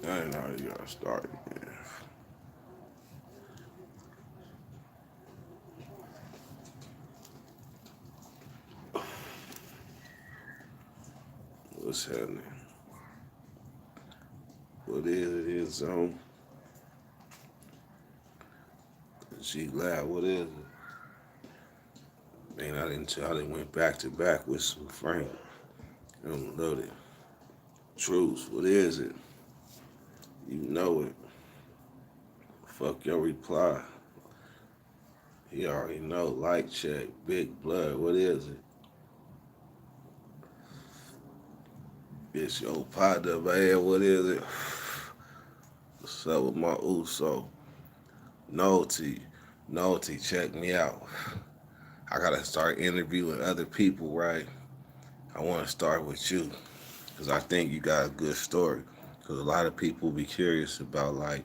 I ain't already got started. Yeah. What's happening? What is it? Is She loud. What is it? Man, I didn't went back to back with some Frank. I'm loaded. Truth. What is it? You know it. Fuck your reply. He already know. Light check. Big blood. What is it? It's your partner, man. What is it? What's up with my Uso? Noty. Noty, check me out. I gotta start interviewing other people, right? I wanna start with you. Because I think you got a good story. Because a lot of people be curious about, like,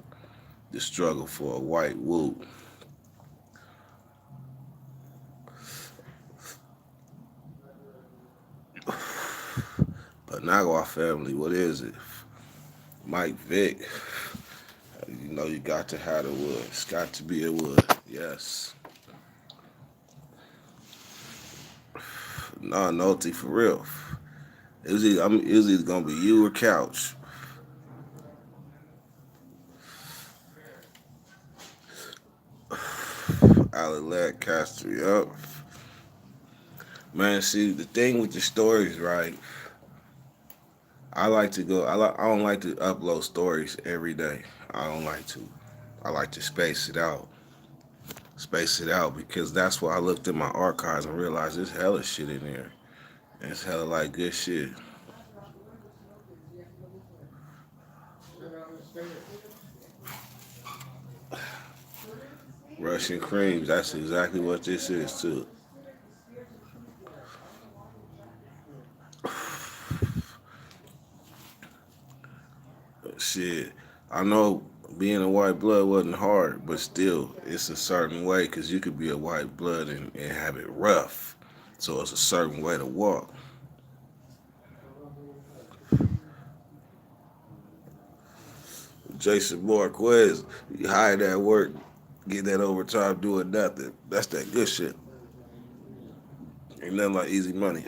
the struggle for a white woo. But Nagua family, what is it? Mike Vick, you know you got to have the wood. It's got to be a wood. Yes. No, Noti, for real. It was either gonna be you or Couch. Alec Castro, up. Man, see the thing with the stories, right? I like to go. I don't like to upload stories every day. I don't like to. I like to space it out because that's why I looked at my archives and realized there's hella shit in there. And it's hella like good shit. Russian creams. That's exactly what this is too. Shit. I know being a white blood wasn't hard, but still, it's a certain way because you could be a white blood and have it rough. So it's a certain way to walk. Jason Marquez, you hired that work, get that overtime doing nothing. That's that good shit. Ain't nothing like easy money.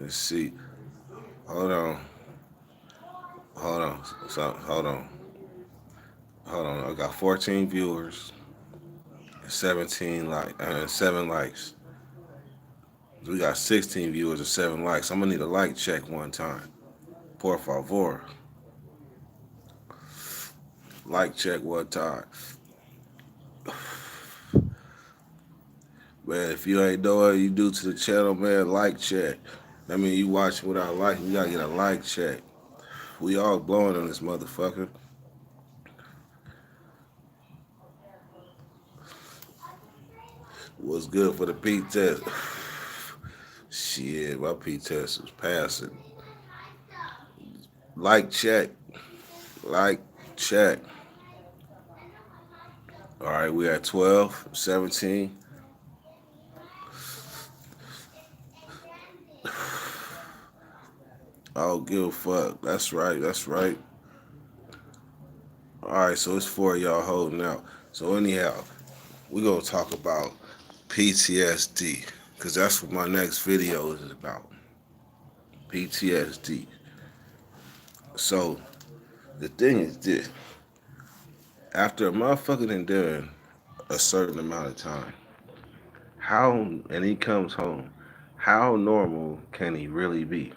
Let's see. Hold on. Hold on. Hold on. Hold on. I got 14 viewers, 7 likes. We got 16 viewers and 7 likes. I'm gonna need a like check one time. Por favor. Like check one time. Man, if you ain't know what you do to the channel, man, like check. I mean, you watching without liking, you gotta get a like check. We all blowing on this motherfucker. What's good for the P test? Shit, my P test was passing. Like check. Like check. All right, we at 12, 17. I don't give a fuck. That's right. That's right. All right, so it's four of y'all holding out. So anyhow, we're gonna talk about PTSD because that's what my next video is about. PTSD. So the thing is this: after a motherfucker done a certain amount of time, how and he comes home, how normal can he really be?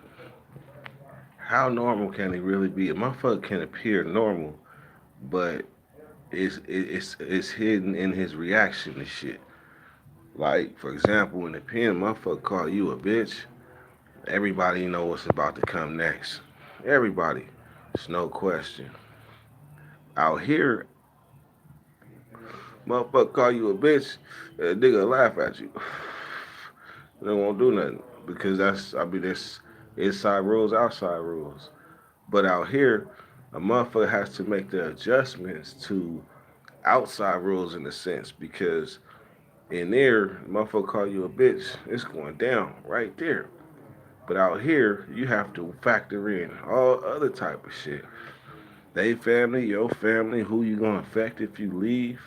How normal can he really be? A motherfucker can appear normal, but it's hidden in his reaction to shit. Like, for example, in the pen, motherfucker call you a bitch. Everybody know what's about to come next. Everybody. It's no question. Out here, motherfucker call you a bitch, a nigga laugh at you. They won't do nothing. Because that's inside rules, outside rules. But out here, a motherfucker has to make the adjustments to outside rules in a sense because In there, motherfucker call you a bitch, it's going down right there. But out here, you have to factor in all other type of shit. They family, your family, who you gonna affect if you leave,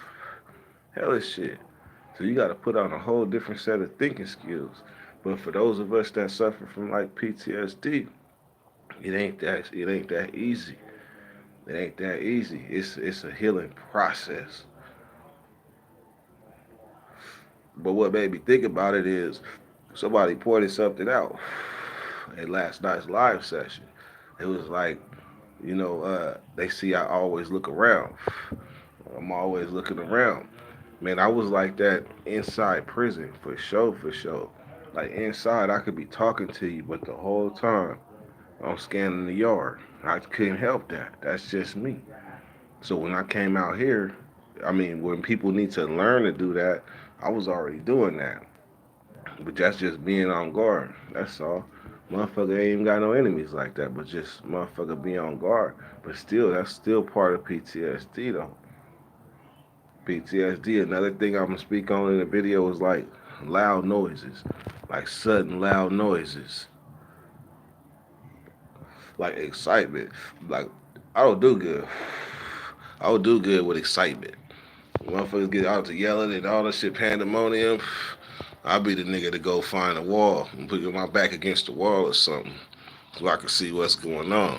hella shit. So you gotta put on a whole different set of thinking skills. But for those of us that suffer from like PTSD, it ain't that easy. It ain't that easy. It's a healing process. But what made me think about it is somebody pointed something out in last night's live session. It was like, they see I always look around. I'm always looking around. Man, I was like that inside prison for sure, for sure. Like inside, I could be talking to you, but the whole time I'm scanning the yard. I couldn't help that. That's just me. So when I came out here, I mean, when people need to learn to do that, I was already doing that. But that's just being on guard. That's all. Motherfucker ain't even got no enemies like that, but just motherfucker be on guard. But still, that's still part of PTSD though. PTSD. Another thing I'm gonna speak on in the video is like loud noises, like sudden loud noises, like excitement. Like I don't do good. I would do good with excitement. Motherfuckers get out to yelling and all that shit pandemonium. I'll be the nigga to go find a wall and put my back against the wall or something so I can see what's going on.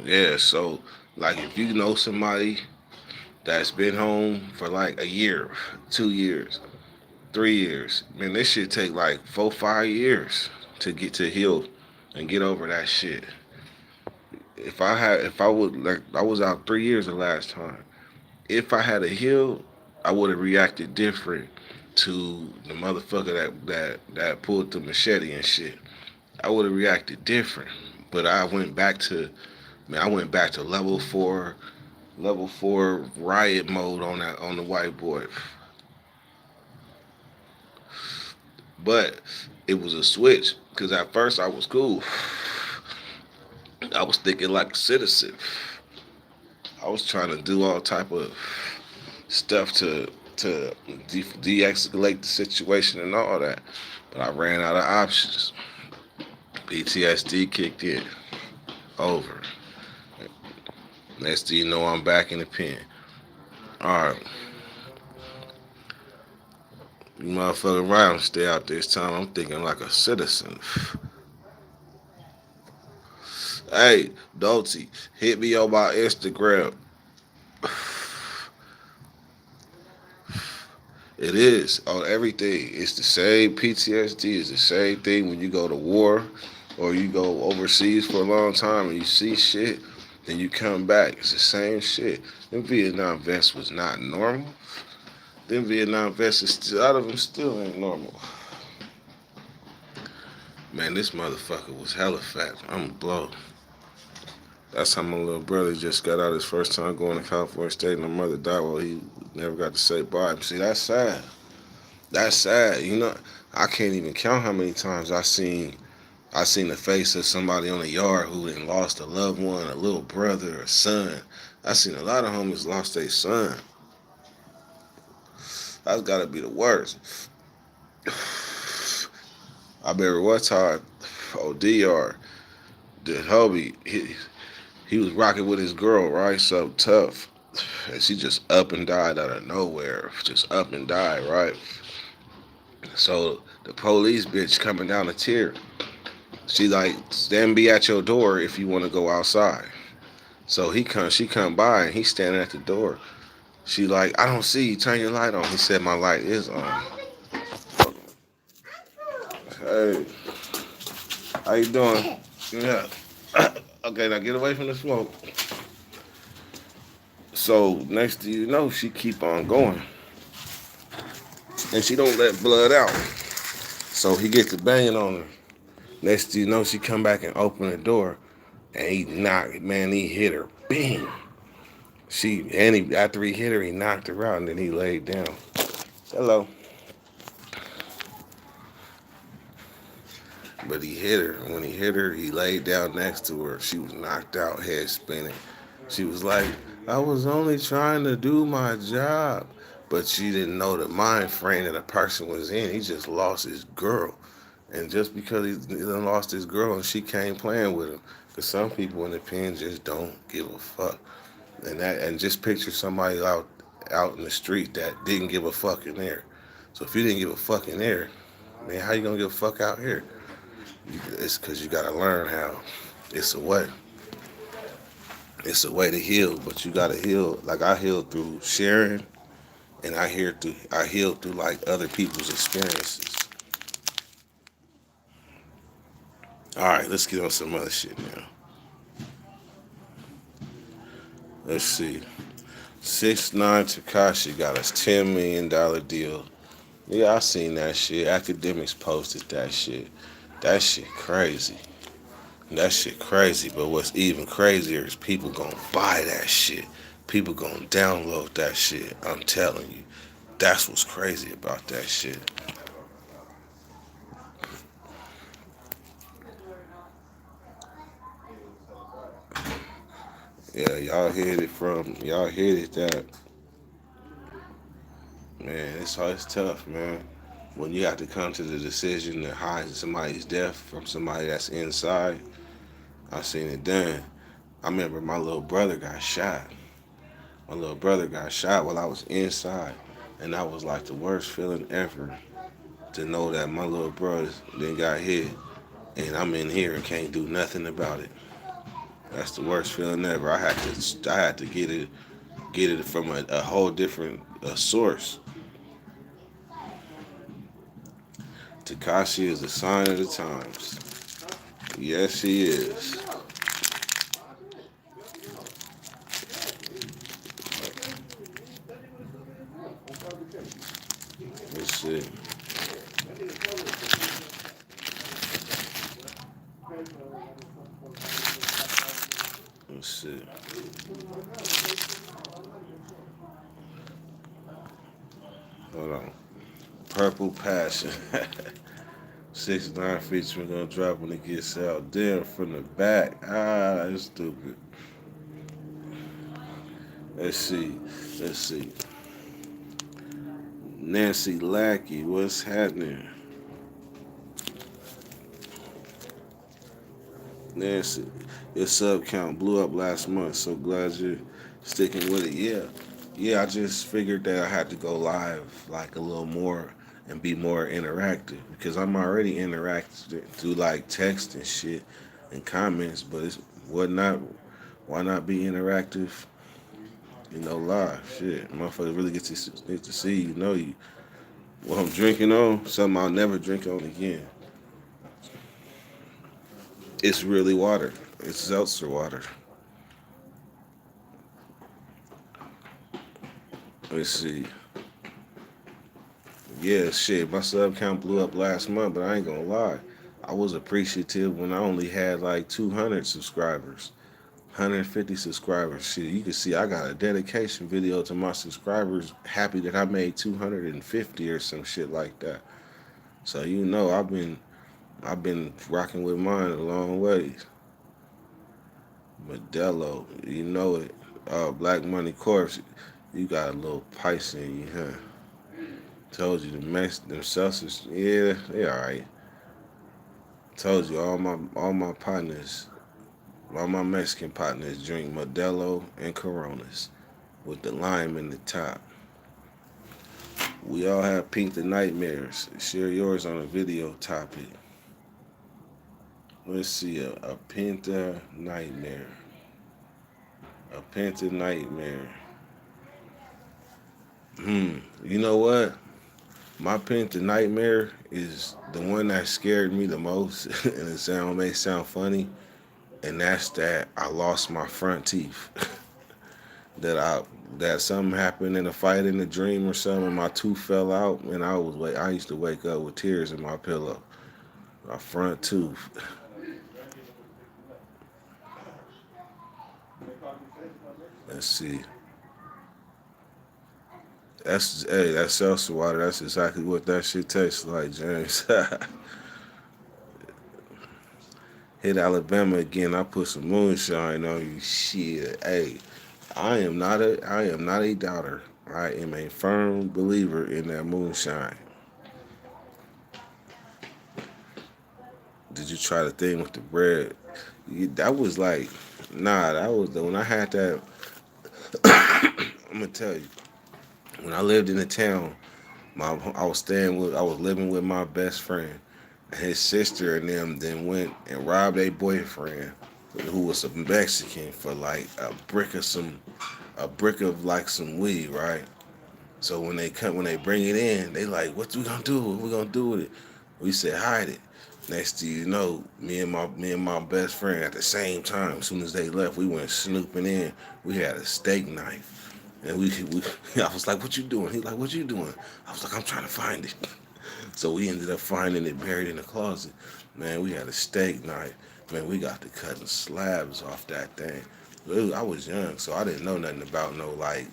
Yeah, so like if you know somebody that's been home for like a year, 2 years, 3 years, man, this shit take like 4, 5 years to get to heal and get over that shit. If I would like, I was out 3 years the last time. If I had a heal, I would have reacted different to the motherfucker that pulled the machete and shit. I would have reacted different. But I went back to level 4 riot mode on the white boy. But it was a switch because at first I was cool. I was thinking like a citizen. I was trying to do all type of stuff to de-escalate the situation and all that, but I ran out of options. PTSD kicked in. Over. Next thing you know, I'm back in the pen. All right, you motherfucking around, stay out this time. I'm thinking like a citizen. Hey, Dolce, hit me on my Instagram. It is on everything. It's the same. PTSD is the same thing when you go to war or you go overseas for a long time and you see shit, then you come back. It's the same shit. Them Vietnam vets was not normal. Them Vietnam vets, a lot of them still ain't normal. Man, this motherfucker was hella fat. I'm blown. That's how my little brother just got out his first time going to California State and my mother died while he never got to say bye. See, that's sad. That's sad. I can't even count how many times I seen the face of somebody on the yard who had lost a loved one, a little brother, a son. I seen a lot of homies lost their son. That's gotta be the worst. I remember one time, DR, the homie, he was rocking with his girl, right? So tough. And she just up and died out of nowhere. Just up and died, right? So the police bitch coming down the tier. She like, stand be at your door if you want to go outside. So she come by and he's standing at the door. She like, I don't see you. Turn your light on. He said my light is on. Hey, how you doing? Yeah. Okay, now get away from the smoke. So next thing you know, she keep on going, and she don't let blood out. So he gets to banging on her. Next thing you know, she come back and open the door, and he hit her. Bing. After he hit her, he knocked her out, and then he laid down. Hello. But he hit her. When he hit her, he laid down next to her. She was knocked out, head spinning. She was like, I was only trying to do my job. But she didn't know the mind frame that a person was in. He just lost his girl. And just because he done lost his girl and she came playing with him. Because some people in the pen just don't give a fuck. And just picture somebody out in the street that didn't give a fuck in there. So if you didn't give a fuck in there, man, how you gonna give a fuck out here? It's because you gotta learn how. It's a way. It's a way to heal, but you gotta heal. Like I healed through sharing, and I healed through like other people's experiences. All right, let's get on some other shit now. Let's see. 6ix9ine Tekashi got us $10 million deal. Yeah, I seen that shit. Academics posted that shit. That shit crazy. That shit crazy. But what's even crazier is people gonna buy that shit. People gonna download that shit. I'm telling you. That's what's crazy about that shit. Yeah, y'all hit it that man, it's tough, man. When you have to come to the decision to hide somebody's death from somebody that's inside, I seen it done. I remember my little brother got shot. My little brother got shot while I was inside. And that was like the worst feeling ever to know that my little brother then got hit and I'm in here and can't do nothing about it. That's the worst feeling ever. I had to get it from a whole different source. Takashi is a sign of the times. Yes, he is. Let's see. Let's see. Hold on. Purple Passion. 6ix9ine featuring gonna drop when it gets out. Damn, from the back. Ah, it's stupid. Let's see. Let's see. Nancy Lackey, what's happening? Nancy, your sub count blew up last month. So glad you're sticking with it. Yeah, yeah. I just figured that I had to go live like a little more and be more interactive because I'm already interactive through like text and shit and comments. But it's what not? Why not be interactive? Live shit. Motherfuckers really get to see you. What I'm drinking on, something I'll never drink on again. It's really water. It's seltzer water. Let's see. Yeah, shit. My sub count blew up last month, but I ain't gonna lie. I was appreciative when I only had like 200 subscribers, 150 subscribers. Shit, you can see I got a dedication video to my subscribers. Happy that I made 250 or some shit like that. So I've been rocking with mine a long ways. Modelo, you know it. Black Money Corpse, you got a little pice in you, huh? Told you them seltzers, yeah, they all right. Told you all my partners, all my Mexican partners drink Modelo and Coronas with the lime in the top. We all have pink the nightmares. Share yours on a video topic. Let's see a Pinta nightmare. A Pinta nightmare. You know what? My Pinta nightmare is the one that scared me the most, and may sound funny, and that's that I lost my front teeth. that I that something happened in a fight in a dream or something. My tooth fell out, and I used to wake up with tears in my pillow. My front tooth. Let's see. That's seltzer water. That's exactly what that shit tastes like, James. Hit Alabama again. I put some moonshine on you. Shit, hey. I am not a doubter. I am a firm believer in that moonshine. Did you try the thing with the bread? That was like, nah. That was the when I had that. I'm gonna tell you, when I lived in the town, I was living with my best friend. His sister and them then went and robbed a boyfriend who was a Mexican for like a brick of like some weed, right? So when they bring it in, they like, what we gonna do? What we gonna do with it? We said hide it. Next thing you know, me and my best friend at the same time, as soon as they left, we went snooping in. We had a steak knife, and we I was like, what you doing? He like, what you doing? I was like, I'm trying to find it. So we ended up finding it buried in the closet. Man, we had a steak knife. Man, we got to cutting slabs off that thing. I was young, so I didn't know nothing about no like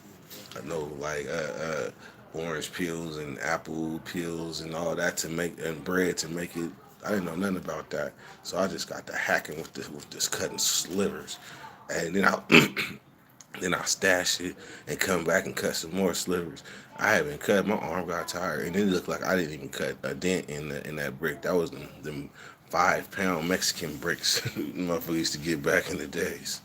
orange peels and apple peels and all that to make and bread to make it. I didn't know nothing about that, so I just got to hacking with this cutting slivers, and then I then I stash it and come back and cut some more slivers. I haven't cut. My arm got tired, and it looked like I didn't even cut a dent in that brick. That was them 5 pound Mexican bricks, motherfuckers used to get back in the days.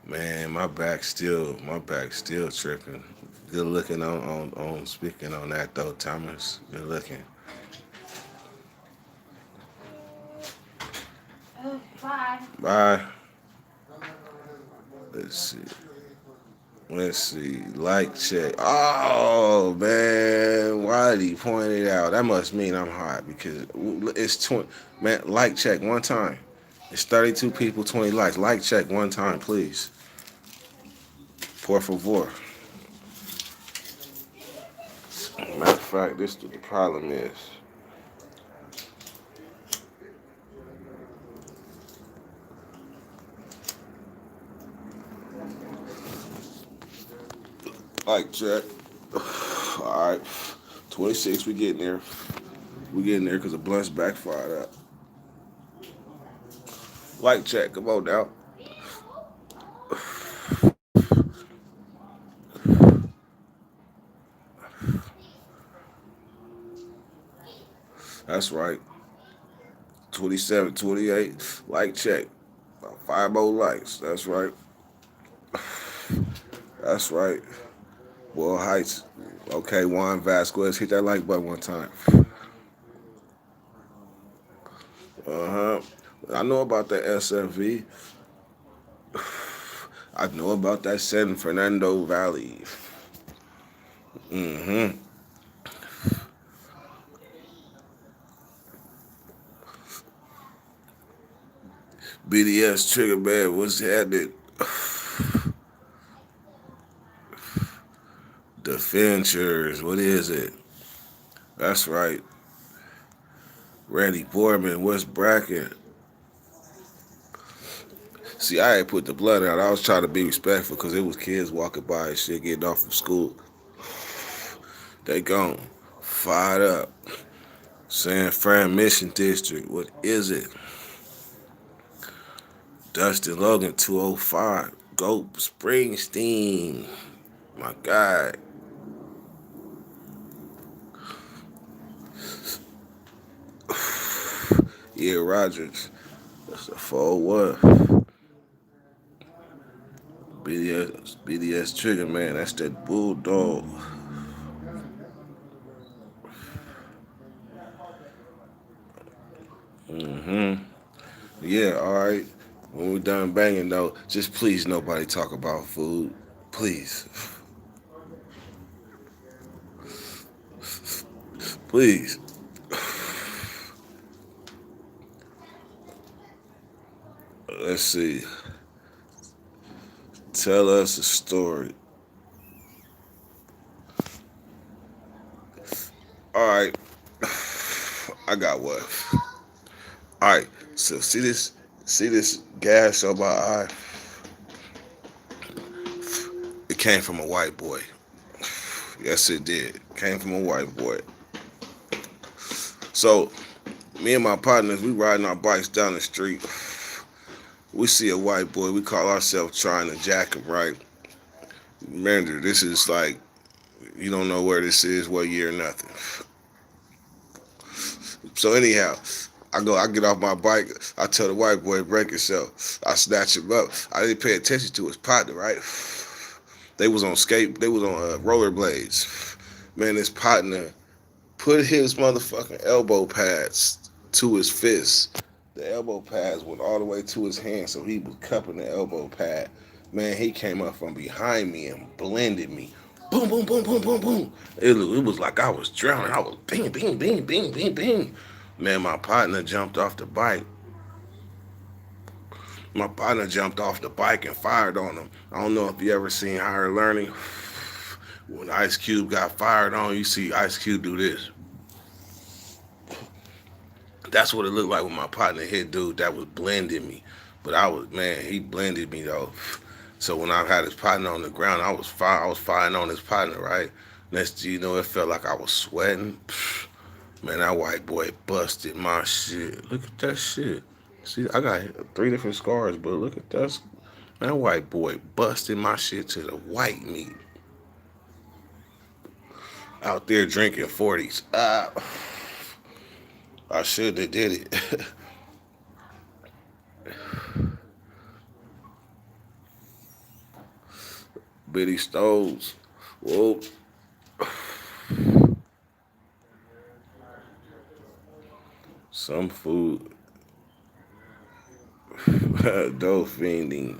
Man, my back still tripping. Good looking on speaking on that though, Thomas. Good looking. Bye. Let's see. Let's see. Like check. Oh man, why did he point it out? That must mean I'm hot because it's 20. Man, like check one time. It's 32 people, 20 likes. Like check one time, please. Por favor. Matter of fact, this is what the problem is. Like check. All right. 26, we getting there. We getting there because the blunt's backfired up. Like check. Come on now. That's right. 27, 28. Like check. About 5 more likes. That's right. That's right. Well Heights. Okay, Juan Vasquez. Hit that like button one time. Uh huh. I know about the SFV. I know about that San Fernando Valley. Mm-hmm. BDS Trigger Man, what's happening? The Finchers, what is it? That's right. Randy Boorman, what's bracket? See, I ain't put the blood out. I was trying to be respectful because it was kids walking by and shit getting off from school. They gone. Fired up. San Fran Mission District, what is it? Dustin Logan, 205. Go Springsteen. My God. Yeah, Rogers. That's a 4-1. BDS Trigger, man. That's that bulldog. Mm-hmm. Yeah, all right. When we're done banging, though, just please nobody talk about food. Please. Please. Let's see. Tell us a story. All right. I got one. All right. So see this gas on my eye? It came from a white boy. Yes, it did. Came from a white boy. So me and my partners, we riding our bikes down the street. We see a white boy, we call ourselves trying to jack him, right? Remember, this is like, you don't know where this is, what year, nothing. So anyhow, I get off my bike. I tell the white boy break himself. I snatch him up. I didn't pay attention to his partner, right? They was on rollerblades. Man, his partner put his motherfucking elbow pads to his fist. The elbow pads went all the way to his hand, so he was cupping the elbow pad. Man, he came up from behind me and blended me. Boom, boom, boom, boom, boom, boom. It was like I was drowning. I was bing, bing, bing, bing, bing, bing. Man, my partner jumped off the bike. My partner jumped off the bike and fired on him. I don't know if you ever seen Higher Learning. When Ice Cube got fired on, you see Ice Cube do this. That's what it looked like when my partner hit dude that was blending me. But man, he blended me though. So when I had his partner on the ground, I was firing on his partner, right? Next thing you know, it felt like I was sweating. Man, that white boy busted my shit. Look at that shit. See, I got 3 different scars, but look at that. Man, that white boy busted my shit to the white meat. Out there drinking 40s. I should have did it. Bitty Stoves. Whoa. Some food. Dope fiending.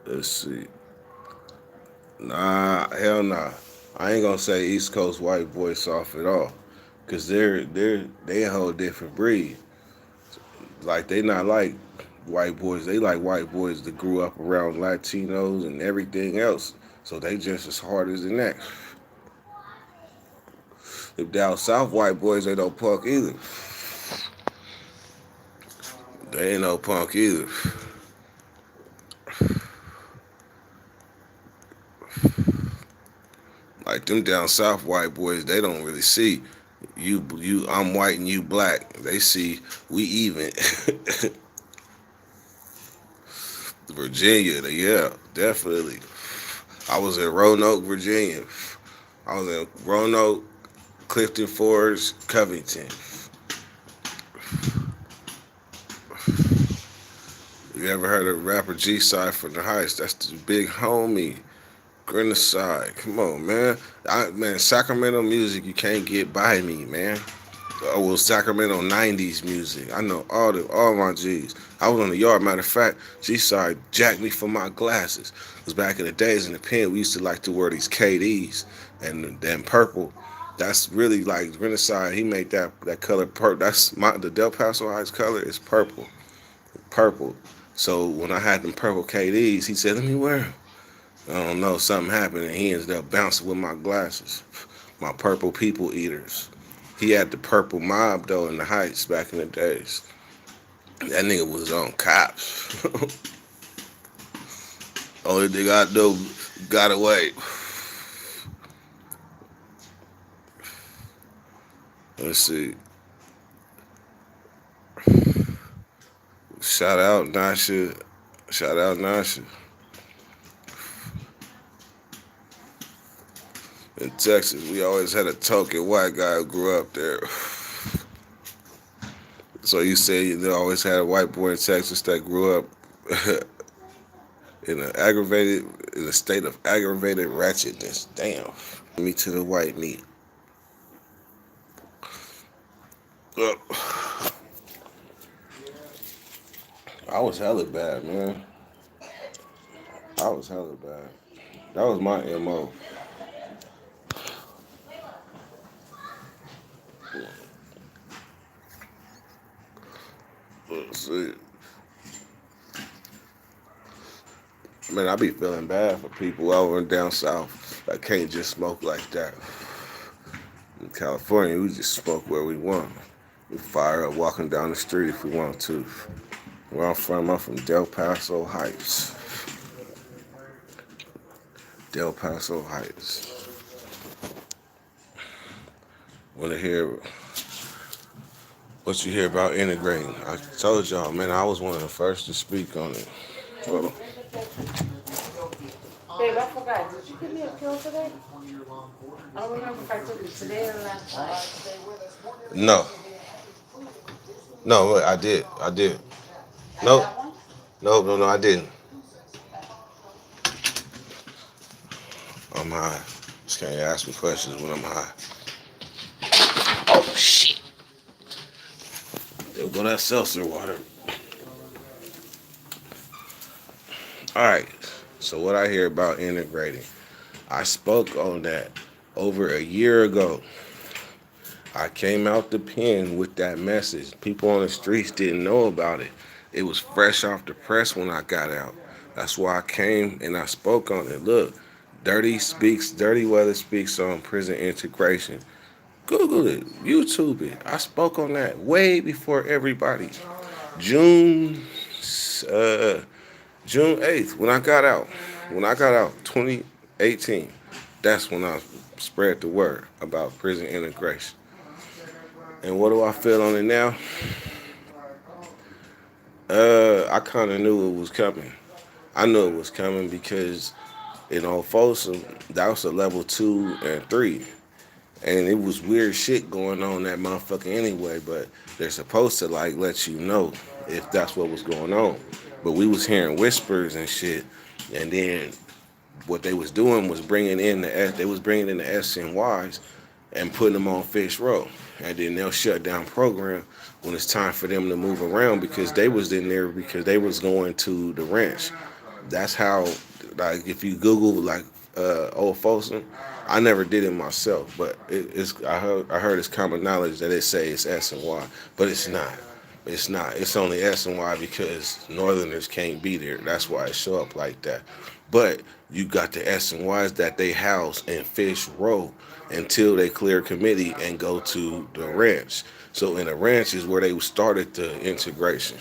Let's see. Nah, hell nah. I ain't gonna say East Coast white boys soft at all, cause they a whole different breed. Like they not like white boys. They like white boys that grew up around Latinos and everything else. So they just as hard as the next. If down south white boys, they don't punk either. They ain't no punk either. Like them down south white boys, they don't really see you. I'm white and you black. They see we even. Virginia, yeah, definitely. I was in Roanoke, Virginia. I was in Roanoke, Clifton Forest, Covington. You ever heard of rapper G-Side from the Heights? That's the big homie. Grinaside. Come on, man. Man, Sacramento music, you can't get by me, man. Oh, well, Sacramento '90s music. I know all my G's. I was on the yard. Matter of fact, G-Side jacked me for my glasses. Cause back in the days in the pen, we used to like to wear these KDs and then purple. That's really like Renaissance. He made that color purple. That's the Del Paso Heights color is purple, purple. So when I had them purple KDs, he said, "Let me wear them." I don't know, something happened and he ended up bouncing with my glasses, my purple people eaters. He had the purple mob though in the Heights back in the days. That nigga was on cops. Only thing I know got away. Let's see. Shout out Nasha. Shout out Nasha. In Texas, we always had a token white guy who grew up there. So you say you always had a white boy in Texas that grew up in a state of aggravated ratchetness. Damn. Me to the white meat. I was hella bad, man. I was hella bad. That was my MO. See, man, I be feeling bad for people over and down south that can't just smoke like that. In California, we just smoke where we want. We fire up walking down the street if we want to. Where I'm from Del Paso Heights. Del Paso Heights. Want to hear what you hear about integrating? I told y'all, man, I was one of the first to speak on it. Well, Babe, I forgot. Did you give me a pill today? I don't remember if I took it today or last night. no, no, I did. I did. I Nope. got one? No, I didn't. I'm high. Just can't ask me questions when I'm high. Oh, shit. There go that seltzer water. All right. So, what I hear about integrating, I spoke on that over a year ago. I came out the pen with that message. People on the streets didn't know about it. It was fresh off the press when I got out. That's why I came and I spoke on it. Look, Dirty Weather speaks on prison integration. Google it, YouTube it. I spoke on that way before everybody. June, uh, June 8th, when I got out, 2018. That's when I spread the word about prison integration. And what do I feel on it now? I kind of knew it was coming. I knew it was coming because in Old Folsom, that was a level 2 and 3. And it was weird shit going on that motherfucker anyway, but they're supposed to like let you know if that's what was going on. But we was hearing whispers and shit, and then what they was doing was bringing in the SNYs and putting them on Fish Row, and then they'll shut down program when it's time for them to move around because they was in there because they was going to the ranch. That's how, like, if you Google like Old Folsom, I never did it myself, but I heard it's common knowledge that it say it's SNY, but it's not. It's not. It's only SNY because Northerners can't be there. That's why it show up like that. But you got the SNYs that they house in Fish Row until they clear committee and go to the ranch. So in the ranch is where they started the integration,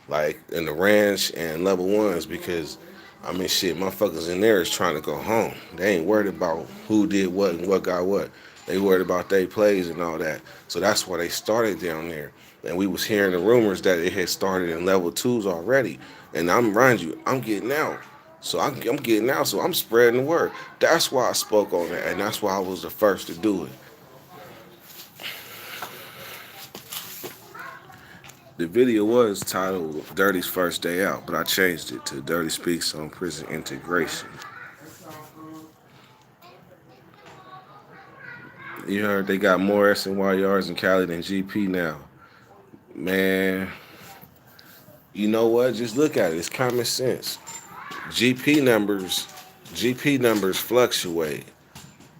like in the ranch and level ones, because I mean shit, motherfuckers in there is trying to go home. They ain't worried about who did what and what got what. They worried about their plays and all that. So that's why they started down there. And we was hearing the rumors that it had started in level twos already. And I'm mind you, I'm getting out. I'm getting out, so I'm spreading the word. That's why I spoke on that, and that's why I was the first to do it. The video was titled Dirty's First Day Out, but I changed it to Dirty Speaks on Prison Integration. You heard they got more SNY yards in Cali than GP now. Man, you know what? Just look at it. It's common sense. GP numbers, GP numbers fluctuate,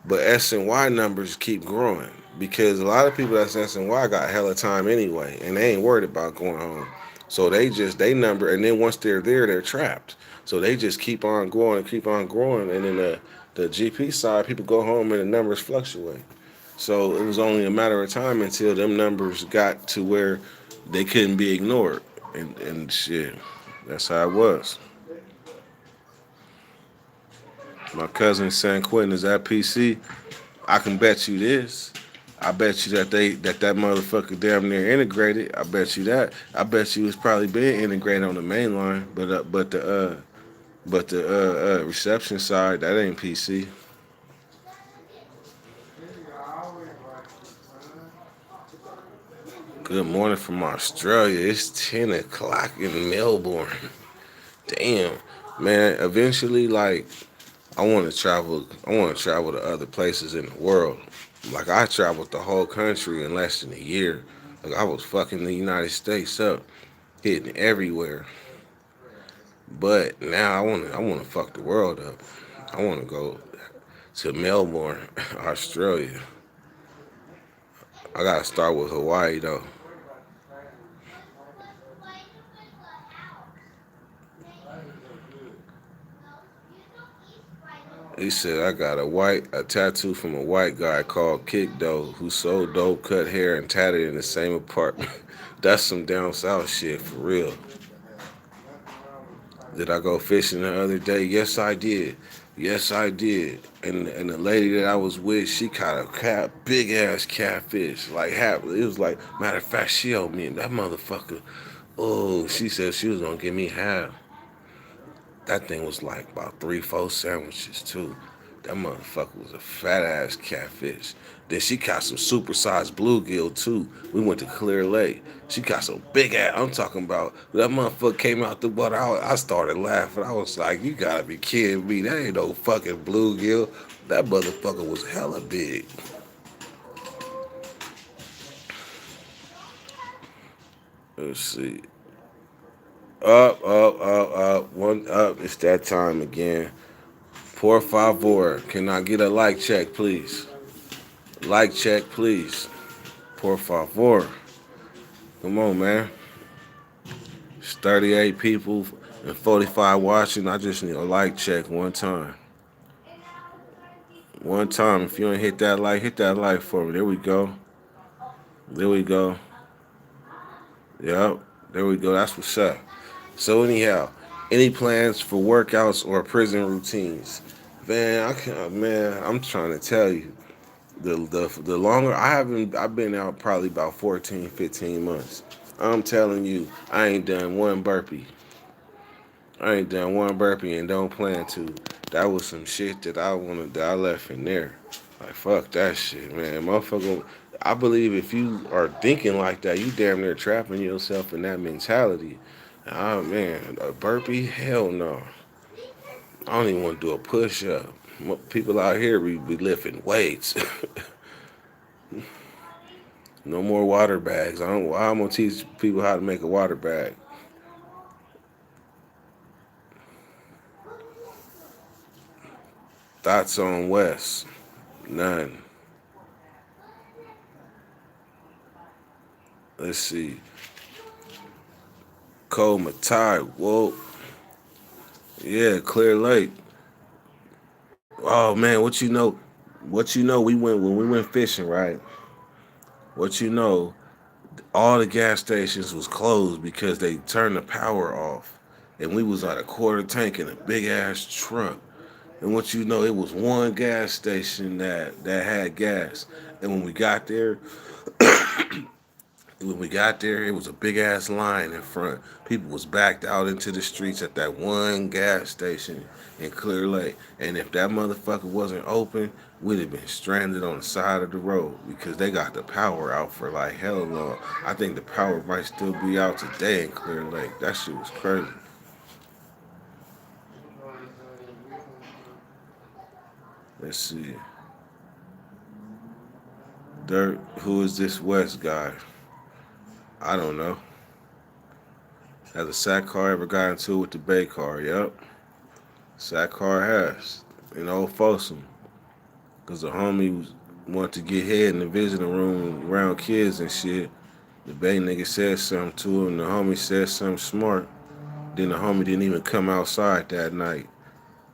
but SNY numbers keep growing because a lot of people that's SNY got hella time anyway, and they ain't worried about going home. So they number, and then once they're there, they're trapped. So they just keep on growing, and then the GP side, people go home and the numbers fluctuate. So it was only a matter of time until them numbers got to where they couldn't be ignored, and shit, that's how it was. My cousin San Quentin is at PC. I can bet you this. I bet you that motherfucker damn near integrated. I bet you that. I bet you it's probably been integrated on the main line, but the reception side that ain't PC. Good morning from Australia. It's 10 o'clock in Melbourne. Damn, man. Eventually, like I want to travel. I want to travel to other places in the world. Like I traveled the whole country in less than a year. Like I was fucking the United States up, hitting everywhere. But now I want to fuck the world up. I want to go to Melbourne, Australia. I gotta start with Hawaii though. He said I got a tattoo from a white guy called Kick Doe who sold dope, cut hair, and tatted in the same apartment. That's some down south shit for real. Did I go fishing the other day? Yes, I did. Yes, I did. And the lady that I was with, she caught a big ass catfish. Like half. It was like matter of fact, she owed me that motherfucker. Oh, she said she was gonna give me half. That thing was like about 3, 4 sandwiches too. That motherfucker was a fat ass catfish. Then she caught some supersized bluegill too. We went to Clear Lake. She caught some big ass. I'm talking about that motherfucker came out the water. I started laughing. I was like, "You gotta be kidding me! That ain't no fucking bluegill. That motherfucker was hella big." Let's see. Up, up, up, up. One up. It's that time again. Por favor. Can I get a like check, please? Like check, please. Por favor. Come on, man. It's 38 people and 45 watching. I just need a like check one time. One time. If you ain't hit that like for me. There we go. There we go. Yep. There we go. That's what's up. So anyhow, any plans for workouts or prison routines? Man, man, I'm trying to tell you. The longer I've been out probably about 14, 15 months. I'm telling you, I ain't done one burpee. I ain't done one burpee and don't plan to. That was some shit that I left in there. Like fuck that shit, man. Motherfucker, I believe if you are thinking like that, you damn near trapping yourself in that mentality. Oh man, a burpee? Hell no. I don't even want to do a push up. People out here be lifting weights. No more water bags. I'm gonna teach people how to make a water bag. Thoughts on West? None. Let's see. Cole Matai. Whoa. Yeah, Clear Lake. Oh man, what you know? What you know? We went when we went fishing, right? What you know? All the gas stations was closed because they turned the power off, and we was at a quarter tank in a big ass truck. And what you know, it was one gas station that had gas. And when we got there, it was a big ass line in front. People was backed out into the streets at that one gas station in Clear Lake. And if that motherfucker wasn't open, we'd have been stranded on the side of the road because they got the power out for like hell long. I think the power might still be out today in Clear Lake. That shit was crazy. Let's see. Dirt, who is this West guy? I don't know. Has a sack car ever got into it with the Bay car? Yep. Sack car has. In Old Folsom. Because the homie wanted to get head in the visiting room around kids and shit. The Bay nigga said something to him. The homie said something smart. Then the homie didn't even come outside that night.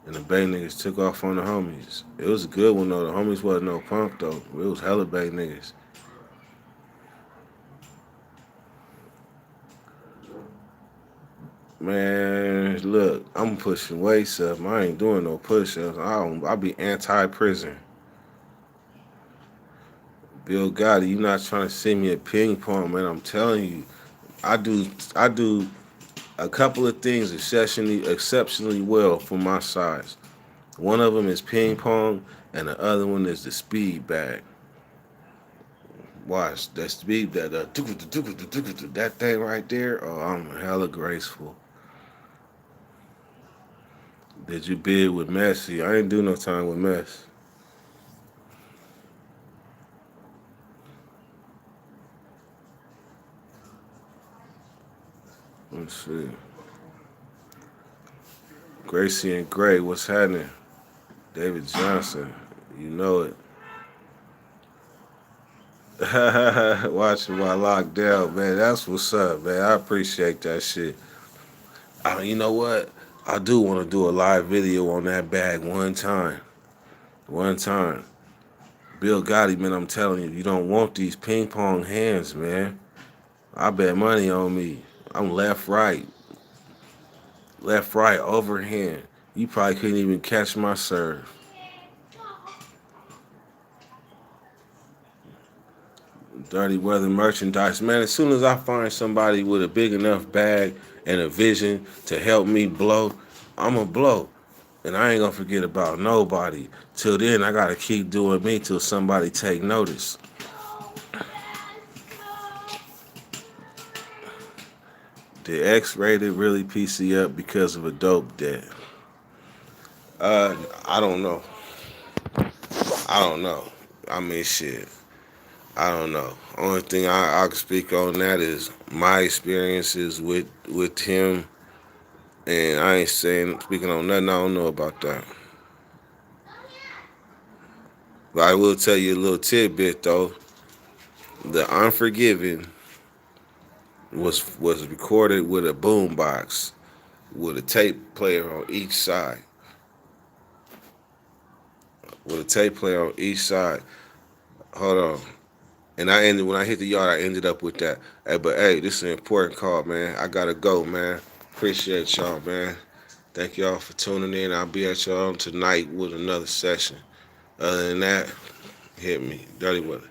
And the Bay niggas took off on the homies. It was a good one though. The homies wasn't no punk though. It was hella Bay niggas. Man, look, I'm pushing weights up. I ain't doing no push-ups. I'll be anti-prison. Bill Gotti, you not trying to see me at ping pong, man. I'm telling you, I do a couple of things exceptionally well for my size. One of them is ping pong, and the other one is the speed bag. Watch that speed that thing right there. Oh, I'm hella graceful. Did you bid with Messi? I ain't do no time with Messi. Let's see. Gracie and Gray, what's happening? David Johnson, you know it. Watching my lockdown, man. That's what's up, man. I appreciate that shit. You know what? I do want to do a live video on that bag one time. One time. Bill Gotti, man, I'm telling you, you don't want these ping pong hands, man. I bet money on me. I'm left, right, overhand. You probably couldn't even catch my serve. Dirty weather merchandise, man. As soon as I find somebody with a big enough bag and a vision to help me blow, I'ma blow. And I ain't gonna forget about nobody. Till then, I gotta keep doing me till somebody take notice. Did X-rated really PC up because of a dope debt? I don't know. I don't know. I mean, shit. I don't know. Only thing I can speak on that is my experiences with him, and I ain't saying speaking on nothing I don't know about that. But I will tell you a little tidbit though. The Unforgiven was recorded with a boombox with a tape player on each side. With a tape player on each side. Hold on. And I ended when I hit the yard. I ended up with that. Hey, but hey, this is an important call, man. I gotta go, man. Appreciate y'all, man. Thank y'all for tuning in. I'll be at y'all tonight with another session. Other than that, hit me. Dirty weather.